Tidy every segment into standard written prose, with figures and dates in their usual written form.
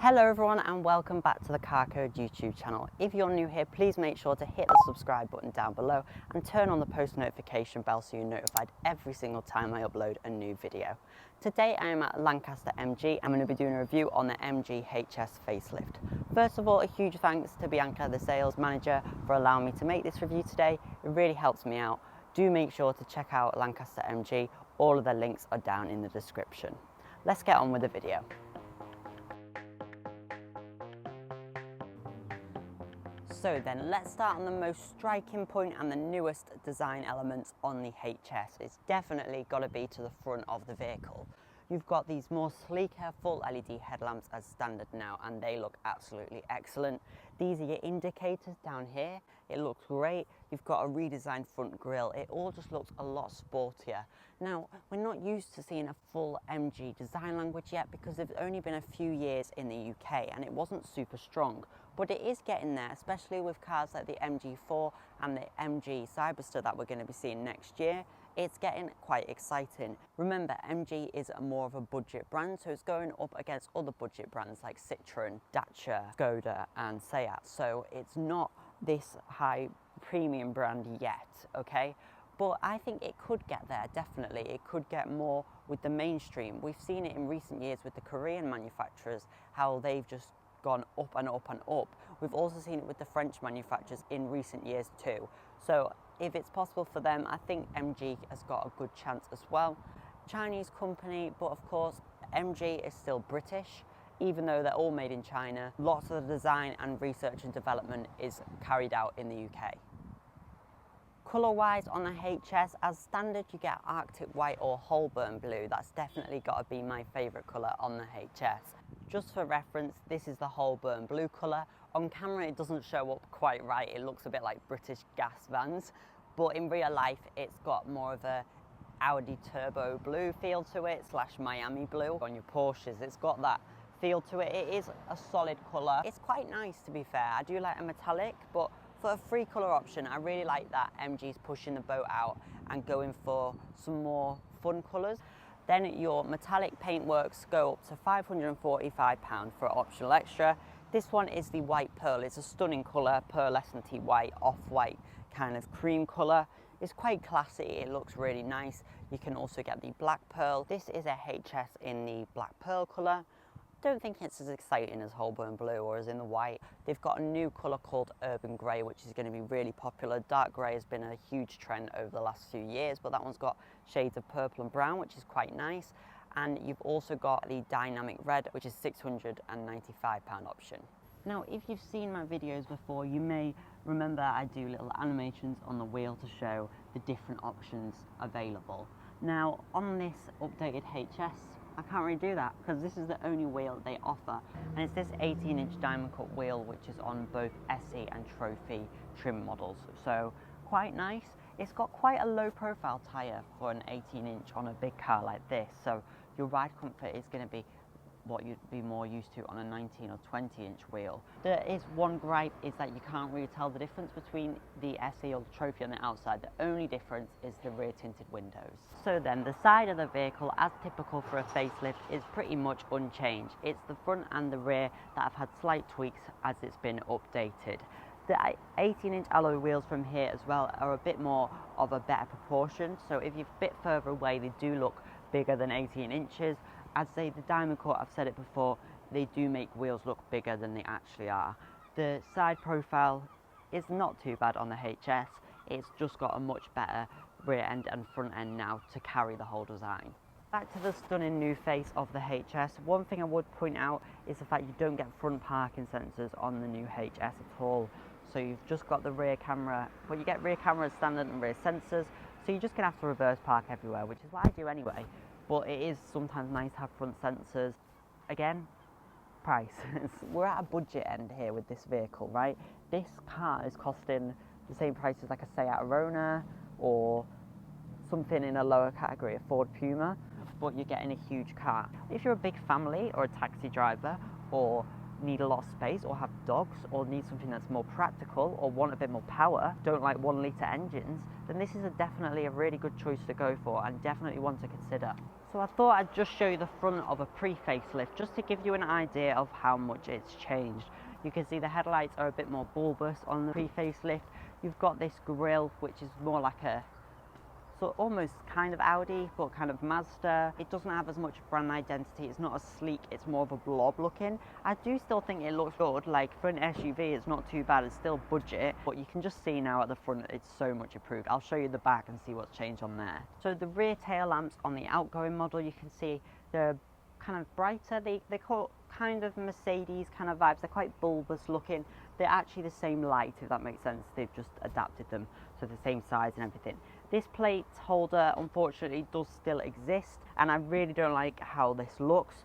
Hello everyone and welcome back to the Carcode YouTube channel. If you're new here, please make sure to hit the subscribe button down below and turn on the post notification bell so you're notified every single time I upload a new video. Today I am at Lancaster MG. I'm going to be doing a review on the MG HS facelift. First of all, a huge thanks to Bianca the Sales manager for allowing me to make this review today. It really helps me out. Do make sure to check out Lancaster MG. All of the links are down in the description. Let's get on with the video. So then, let's start on the most striking point and the newest design elements on the HS. It's definitely got to be to the front of the vehicle. You've got these more sleeker full LED headlamps as standard now, and they look absolutely excellent. These are your indicators down here. It looks great. You've got a redesigned front grille. It all just looks a lot sportier. Now, we're not used to seeing a full MG design language yet because it's only been a few years in the UK and it wasn't super strong. But it is getting there, especially with cars like the MG4 and the MG Cyberster that we're going to be seeing next year. It's getting quite exciting. Remember, MG is more of a budget brand, so it's going up against other budget brands like Citroën, Dacia, Skoda and Seat. So it's not this high premium brand yet, okay? But I think it could get there, definitely. It could get more with the mainstream. We've seen it in recent years with the Korean manufacturers, how they've just gone up and up and up. We've also seen it with the French manufacturers in recent years too. So if it's possible for them, I think MG has got a good chance as well. Chinese company, but of course MG is still British, even though they're all made in China. Lots of the design and research and development is carried out in the UK. Colour-wise on the HS, as standard you get Arctic White or Holborn Blue. That's definitely got to be my favourite colour on the HS. Just for reference, this is the Holborn Blue colour. On camera it doesn't show up quite right, it looks a bit like British gas vans, but in real life it's got more of a Audi Turbo Blue feel to it, / Miami Blue. On your Porsches it's got that feel to it. It is a solid colour. It's quite nice, to be fair. I do like a metallic, but for a free colour option I really like that MG's pushing the boat out and going for some more fun colours. Then your metallic paintworks go up to £545 for an optional extra. This one is the white pearl. It's a stunning colour, pearlescent white, off-white kind of cream colour. It's quite classy, it looks really nice. You can also get the black pearl. This is a HS in the black pearl colour. Don't think it's as exciting as Holborn Blue or as in the white. They've got a new colour called Urban Grey, which is going to be really popular. Dark grey has been a huge trend over the last few years, but that one's got shades of purple and brown, which is quite nice. And you've also got the Dynamic Red, which is £695 option. Now, if you've seen my videos before, you may remember I do little animations on the wheel to show the different options available. Now, on this updated HS, I can't really do that because this is the only wheel they offer, and it's this 18-inch diamond cut wheel which is on both SE and Trophy trim models, so quite nice. It's got quite a low profile tyre for an 18-inch on a big car like this, so your ride comfort is going to be what you'd be more used to on a 19 or 20-inch wheel. There is one gripe, is that you can't really tell the difference between the SE or the Trophy on the outside. The only difference is the rear tinted windows. So then the side of the vehicle, as typical for a facelift, is pretty much unchanged. It's the front and the rear that have had slight tweaks as it's been updated. The 18-inch alloy wheels from here as well are a bit more of a better proportion, so if you're a bit further away they do look bigger than 18 inches. I'd say the diamond cut, I've said it before, they do make wheels look bigger than they actually are. The side profile is not too bad on the HS, it's just got a much better rear end and front end now to carry the whole design. Back to the stunning new face of the HS, one thing I would point out is the fact you don't get front parking sensors on the new HS at all. So you've just got the rear camera, but you get rear camera standard and rear sensors, so you're just going to have to reverse park everywhere, which is what I do anyway. But it is sometimes nice to have front sensors. Again, price. We're at a budget end here with this vehicle, right? This car is costing the same price as like a Seat Arona or something in a lower category, a Ford Puma, but you're getting a huge car. If you're a big family or a taxi driver or need a lot of space or have dogs or need something that's more practical or want a bit more power, don't like 1 litre engines, then this is definitely a really good choice to go for and definitely one to consider. So I thought I'd just show you the front of a pre-facelift just to give you an idea of how much it's changed. You can see the headlights are a bit more bulbous on the pre-facelift. You've got this grille which is more like a so almost kind of Audi but kind of Mazda. It doesn't have as much brand identity, it's not as sleek, it's more of a blob looking. I do still think it looks good, like for an SUV it's not too bad, it's still budget, but you can just see now at the front it's so much improved. I'll show you the back and see what's changed on there. So the rear tail lamps on the outgoing model, you can see they're kind of brighter, they call kind of Mercedes kind of vibes, they're quite bulbous looking. They're actually the same light, if that makes sense, they've just adapted them so the same size and everything. This plate holder unfortunately does still exist and I really don't like how this looks,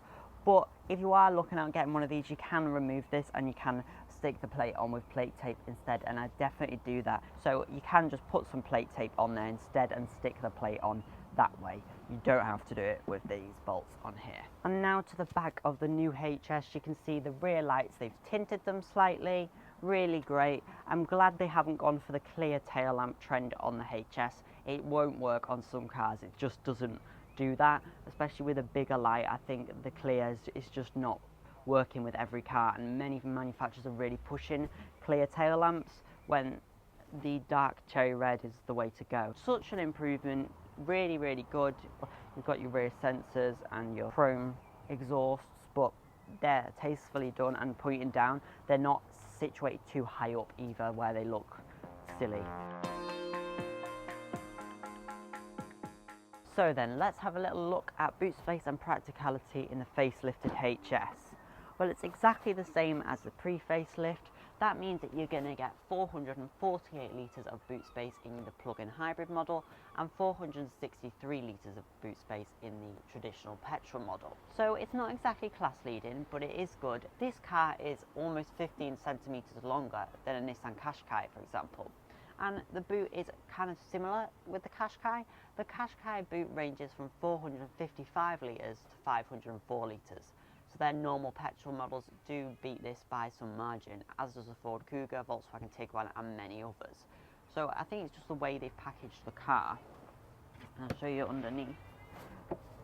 but if you are looking at getting one of these you can remove this and you can stick the plate on with plate tape instead, and I definitely do that. So you can just put some plate tape on there instead and stick the plate on that way. You don't have to do it with these bolts on here. And now to the back of the new HS, you can see the rear lights, they've tinted them slightly, really great. I'm glad they haven't gone for the clear tail lamp trend on the HS. It won't work on some cars, it just doesn't do that, especially with a bigger light. I think the clear is just not working with every car, and many manufacturers are really pushing clear tail lamps when the dark cherry red is the way to go. Such an improvement, really, really good. You've got your rear sensors and your chrome exhausts, but they're tastefully done and pointing down. They're not situated too high up either where they look silly. So then, let's have a little look at boot space and practicality in the facelifted HS. Well, it's exactly the same as the pre-facelift. That means that you're going to get 448 litres of boot space in the plug-in hybrid model and 463 litres of boot space in the traditional petrol model. So it's not exactly class leading, but it is good. This car is almost 15 centimetres longer than a Nissan Qashqai, for example. And the boot is kind of similar with the Qashqai. The Qashqai boot ranges from 455 litres to 504 litres. So their normal petrol models do beat this by some margin, as does the Ford Kuga, Volkswagen Tiguan and many others. So I think it's just the way they've packaged the car. And I'll show you underneath.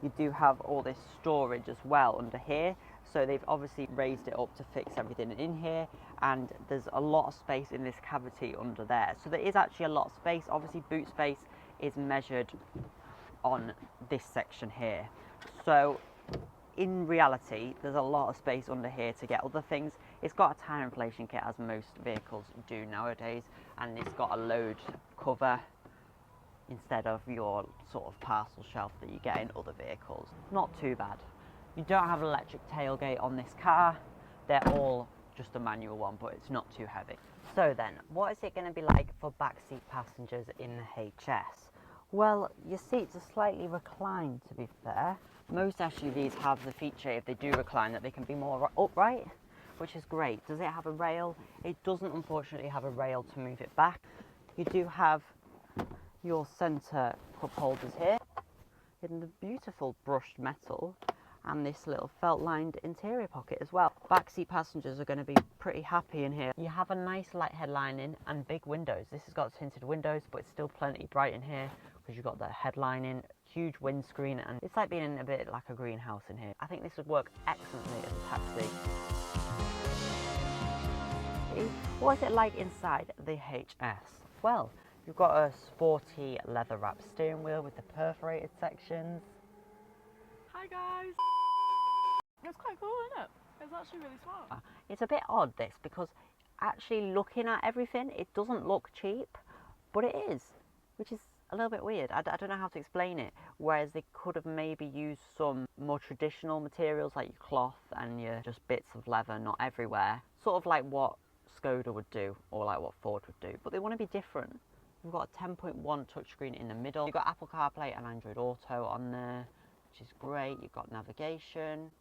You do have all this storage as well under here. So they've obviously raised it up to fix everything in here, and there's a lot of space in this cavity under there. So there is actually a lot of space. Obviously boot space is measured on this section here. So in reality, there's a lot of space under here to get other things. It's got a tyre inflation kit, as most vehicles do nowadays, and it's got a load cover instead of your sort of parcel shelf that you get in other vehicles. Not too bad. You don't have an electric tailgate on this car. They're all just a manual one, but it's not too heavy. So then, what is it going to be like for backseat passengers in the HS? Well, your seats are slightly reclined, to be fair. Most SUVs have the feature, if they do recline, that they can be more upright, which is great. Does it have a rail? It doesn't, unfortunately, have a rail to move it back. You do have your centre cup holders here in the beautiful brushed metal, and this little felt-lined interior pocket as well. Backseat passengers are going to be pretty happy in here. You have a nice light headlining and big windows. This has got tinted windows, but it's still plenty bright in here because you've got the headlining, huge windscreen, and it's like being in a bit like a greenhouse in here. I think this would work excellently as a taxi. What is it like inside the HS? Well, you've got a sporty leather wrapped steering wheel with the perforated sections. Hi guys! It's quite cool, isn't it? It's actually really smart. It's a bit odd, this, because actually looking at everything, it doesn't look cheap, but it is, which is a little bit weird. I don't know how to explain it, whereas they could have maybe used some more traditional materials like your cloth and your just bits of leather, not everywhere. Sort of like what Skoda would do, or like what Ford would do, but they want to be different. We've got a 10.1 touchscreen in the middle. You've got Apple CarPlay and Android Auto on there, which is great. You've got navigation.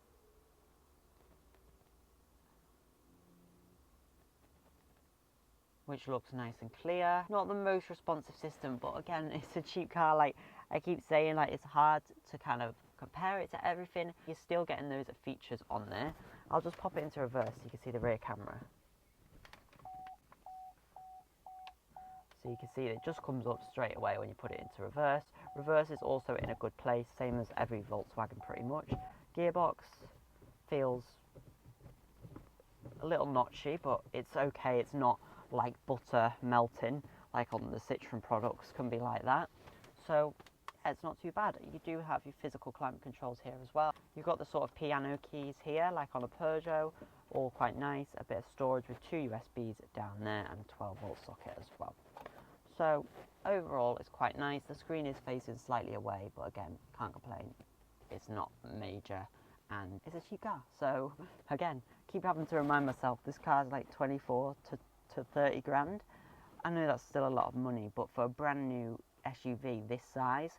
Which looks nice and clear. Not the most responsive system, but again, it's a cheap car. Like I keep saying, like it's hard to kind of compare it to everything. You're still getting those features on there. I'll just pop it into reverse so you can see the rear camera. So you can see it just comes up straight away when you put it into reverse. Reverse is also in a good place, same as every Volkswagen pretty much. Gearbox feels a little notchy, but it's okay. It's not like butter melting like on the Citroen products can be like that. So it's not too bad. You do have your physical climate controls here as well. You've got the sort of piano keys here like on a Peugeot, all quite nice. A bit of storage with 2 USBs down there and a 12-volt socket as well. So overall it's quite nice. The screen is facing slightly away, but again, can't complain. It's not major and it's a cheap car. So again, keep having to remind myself this car's like 24 to 30 grand. I know that's still a lot of money, but for a brand new SUV this size,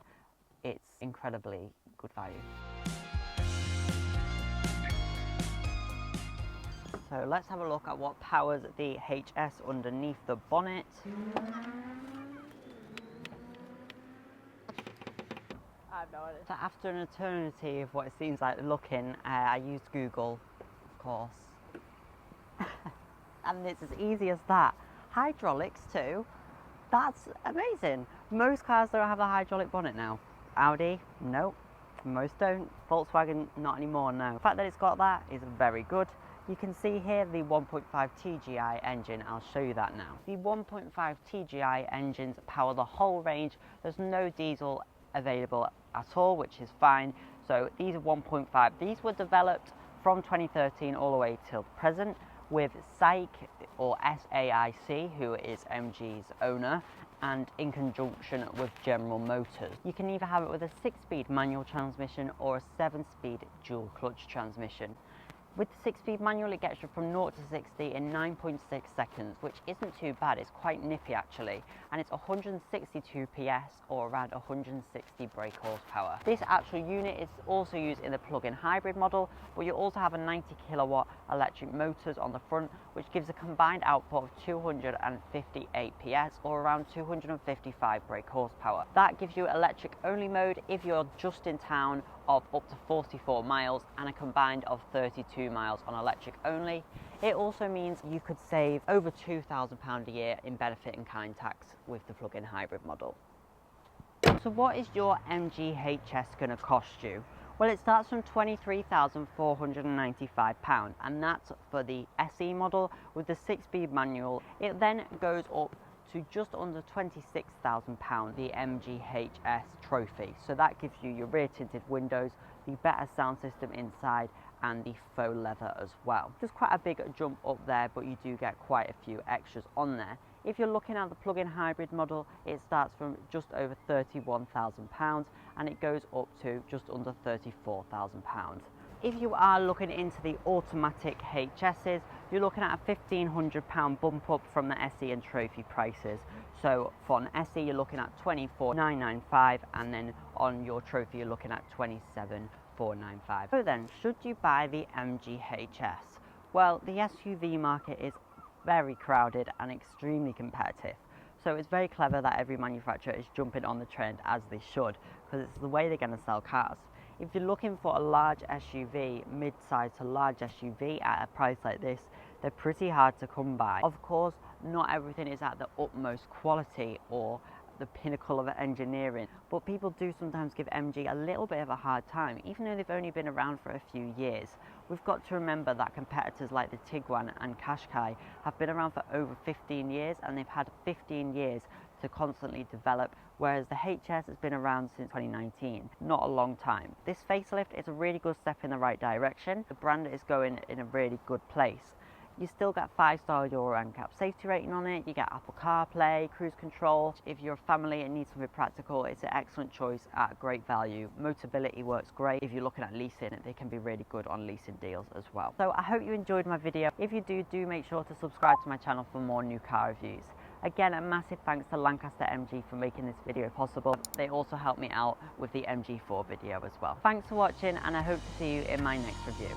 it's incredibly good value. So let's have a look at what powers the HS underneath the bonnet. I have no idea. So after an eternity of what it seems like looking, I used Google, of course. And it's as easy as that. Hydraulics too. That's amazing. Most cars don't have a hydraulic bonnet now. Audi, nope. Most don't. Volkswagen, not anymore, no. The fact that it's got that is very good. You can see here the 1.5 TGI engine. I'll show you that now. The 1.5 TGI engines power the whole range. There's no diesel available at all, which is fine. So these are 1.5. These were developed from 2013 all the way till present with SAIC or SAIC, who is MG's owner, and in conjunction with General Motors. You can either have it with a 6-speed manual transmission or a 7-speed dual clutch transmission. With the 6-speed manual, it gets you from 0 to 60 in 9.6 seconds, which isn't too bad. It's quite nippy actually, and it's 162 PS or around 160 brake horsepower. This actual unit is also used in the plug-in hybrid model, but you also have a 90 kilowatt electric motors on the front, which gives a combined output of 258 PS or around 255 brake horsepower. That gives you electric only mode if you're just in town of up to 44 miles and a combined of 32 miles on electric only. It also means you could save over £2,000 a year in benefit in kind tax with the plug-in hybrid model. So what is your MG HS going to cost you? Well, it starts from £23,495 and that's for the SE model with the 6-speed manual. It then goes up to just under £26,000, the MG HS Trophy. So that gives you your rear tinted windows, the better sound system inside and the faux leather as well. Just quite a big jump up there, but you do get quite a few extras on there. If you're looking at the plug-in hybrid model, it starts from just over £31,000 and it goes up to just under £34,000. If you are looking into the automatic HSs, you're looking at a £1,500 bump up from the SE and Trophy prices. So for an SE, you're looking at £24,995 and then on your Trophy, you're looking at £27,495. So then, should you buy the MG HS? Well, the SUV market is very crowded and extremely competitive. So it's very clever that every manufacturer is jumping on the trend, as they should, because it's the way they're going to sell cars. If you're looking for a large SUV, mid-size to large SUV at a price like this, they're pretty hard to come by. Of course, not everything is at the utmost quality or the pinnacle of engineering, but people do sometimes give MG a little bit of a hard time, even though they've only been around for a few years. We've got to remember that competitors like the Tiguan and Qashqai have been around for over 15 years and they've had 15 years to constantly develop, whereas the HS has been around since 2019, not a long time. This facelift is a really good step in the right direction. The brand is going in a really good place. You still get 5-star Euro NCAP safety rating on it, you get Apple CarPlay, cruise control. If you're a family and need something practical, it's an excellent choice at great value. Motability works great. If you're looking at leasing, they can be really good on leasing deals as well. So I hope you enjoyed my video. If you do make sure to subscribe to my channel for more new car reviews. Again, a massive thanks to Lancaster MG for making this video possible. They also helped me out with the MG4 video as well. Thanks for watching and I hope to see you in my next review.